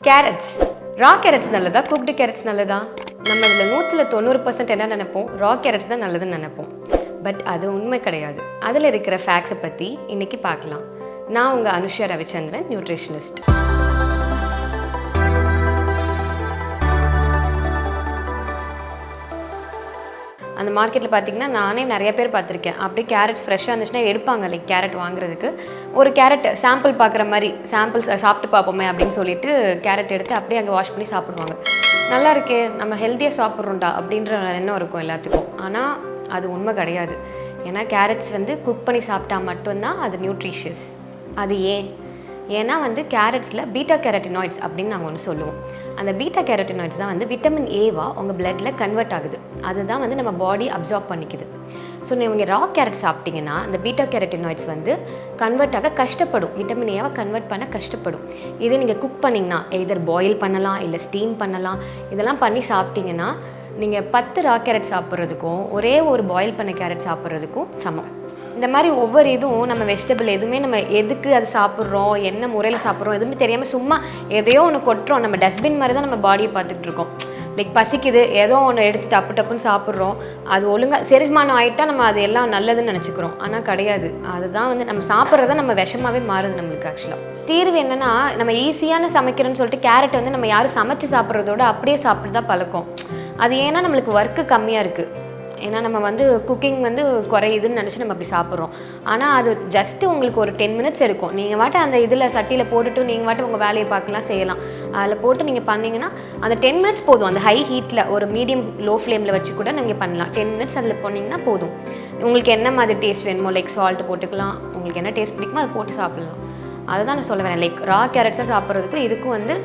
Carrots ரா carrots நல்லதா cooked carrots நல்லதா? நம்ம இதில் 190% என்ன நினைப்போம், ரா கேரட்ஸ் தான் நல்லதுன்னு நினைப்போம். பட் அது உண்மை கிடையாது. அதில் இருக்கிற ஃபேக்ட்ஸை பற்றி இன்றைக்கி பார்க்கலாம். நான் உங்கள் அனுஷியா ரவிச்சந்திரன், நியூட்ரிஷனிஸ்ட். அந்த மார்க்கெட்டில் பார்த்திங்கன்னா நானே நிறைய பேர் பார்த்துருக்கேன். அப்படியே கேரட்ஸ் ஃப்ரெஷ்ஷாக இருந்துச்சுன்னா எடுப்பாங்க, லைக் கேரட் வாங்குறதுக்கு ஒரு கேரட் சாம்பிள் பார்க்குற மாதிரி சாம்பிள்ஸ் சாப்பிட்டு பார்ப்போமே அப்படின்னு சொல்லிட்டு கேரட் எடுத்து அப்படியே அங்கே வாஷ் பண்ணி சாப்பிடுவாங்க. நல்லா இருக்கே, நம்ம ஹெல்த்தியாக சாப்பிட்றோண்டா அப்படின்ற எண்ணம் இருக்கும் எல்லாத்துக்கும். ஆனால் அது உண்மை கிடையாது. ஏன்னா கேரட்ஸ் குக் பண்ணி சாப்பிட்டா மட்டும்தான் அது நியூட்ரிஷியஸ். அது ஏன்னா கேரட்ஸில் பீட்டா கேரட்டினாய்ட்ஸ் அப்படின்னு நாங்கள் ஒன்று சொல்லுவோம். அந்த பீட்டா கேரட்டினாய்ட்ஸ் தான் விட்டமின் ஏவா உங்கள் பிளட்டில் கன்வெர்ட் ஆகுது. அதுதான் நம்ம பாடி அப்சார்ப் பண்ணிக்குது. ஸோ நீங்கள் ரா கேரட் சாப்பிட்டிங்கன்னா அந்த பீட்டா கேரட்டினாய்ட்ஸ் கன்வெர்ட் ஆக கஷ்டப்படும், விட்டமின் ஏவை கன்வெர்ட் பண்ண கஷ்டப்படும். இதே நீங்கள் குக் பண்ணிங்கன்னா எதர் பாயில் பண்ணலாம், இல்லை ஸ்டீம் பண்ணலாம். இதெல்லாம் பண்ணி சாப்பிட்டிங்கன்னா நீங்கள் 10 ரா கேரட் சாப்பிட்றதுக்கும் ஒரே ஒரு பாயில் பண்ண கேரட் சாப்பிட்றதுக்கும் சமம். இந்த மாதிரி ஒவ்வொரு இதுவும் நம்ம வெஜிடபிள் எதுவுமே நம்ம எதுக்கு அது சாப்பிட்றோம், என்ன முறையில் சாப்பிட்றோம் எதுவுமே தெரியாமல் சும்மா எதையோ ஒன்று கொட்டுறோம். நம்ம டஸ்ட்பின் மாதிரி தான் நம்ம பாடியை பார்த்துக்கிட்டு இருக்கோம். லைக் பசிக்குது, ஏதோ ஒன்று எடுத்து டப்புன்னு சாப்பிட்றோம். அது ஒழுங்காக செரிமானம் ஆகிட்டா நம்ம அது எல்லாம் நல்லதுன்னு நினச்சிக்கிறோம். ஆனால் கிடையாது. அதுதான் நம்ம சாப்பிட்றத நம்ம விஷமாகவே மாறுது நம்மளுக்கு. ஆக்சுவலாக தீர்வு என்னென்னா, நம்ம ஈஸியான சமைக்கிறோன்னு சொல்லிட்டு கேரட் நம்ம யாரும் சமைச்சு சாப்பிட்றதோட அப்படியே சாப்பிட்டு தான் பழக்கம். அது ஏன்னா நம்மளுக்கு ஒர்க்கு கம்மியாக இருக்குது. ஏன்னா நம்ம குக்கிங் குறையுதுன்னு நினச்சி நம்ம அப்படி சாப்பிட்றோம். ஆனால் அது ஜஸ்ட்டு உங்களுக்கு ஒரு 10 மினிட்ஸ் எடுக்கும். நீங்கள் வாட்டு அந்த இதில் சட்டியில் போட்டுட்டு நீங்கள் வாட்டு உங்கள் வேலையை பார்க்கலாம், செய்யலாம். அதில் போட்டு நீங்கள் பண்ணிங்கன்னா அந்த 10 மினிட்ஸ் போதும். அந்த ஹை ஹீட்டில் ஒரு மீடியம் லோ ஃப்ளேமில் வச்சு கூட நீங்கள் பண்ணலாம். 10 மினிட்ஸ் அதில் போனீங்கன்னா போதும். உங்களுக்கு என்ன மாதிரி டேஸ்ட் வேணுமோ, லைக் சால்ட்டு போட்டுக்கலாம், உங்களுக்கு என்ன டேஸ்ட் பிடிக்குமோ அதை போட்டு சாப்பிட்லாம். அதை தான் நான் சொல்ல வரேன். லைக் ரா கேரட்ஸாக சாப்பிட்றதுக்கும் இதுக்கும்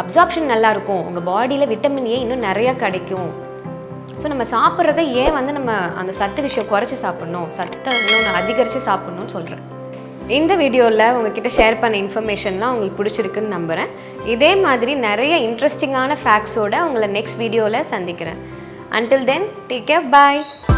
அப்சார்ப்ஷன் நல்லாயிருக்கும். உங்கள் பாடியில் விட்டமின் ஏ இன்னும் நிறையா கிடைக்கும். ஸோ நம்ம சாப்பிட்றத நம்ம அந்த சத்து விஷயம் குறைச்சி சாப்பிட்ணும், சத்தை இன்னொன்று அதிகரித்து சாப்பிட்ணுன்னு சொல்கிறேன். இந்த வீடியோவில் உங்ககிட்ட ஷேர் பண்ண இன்ஃபர்மேஷன்லாம் உங்களுக்கு பிடிச்சிருக்குன்னு நம்புகிறேன். இதே மாதிரி நிறைய இன்ட்ரெஸ்டிங்கான ஃபேக்ட்ஸோடு உங்களை நெக்ஸ்ட் வீடியோவில் சந்திக்கிறேன். Until then, take care, bye.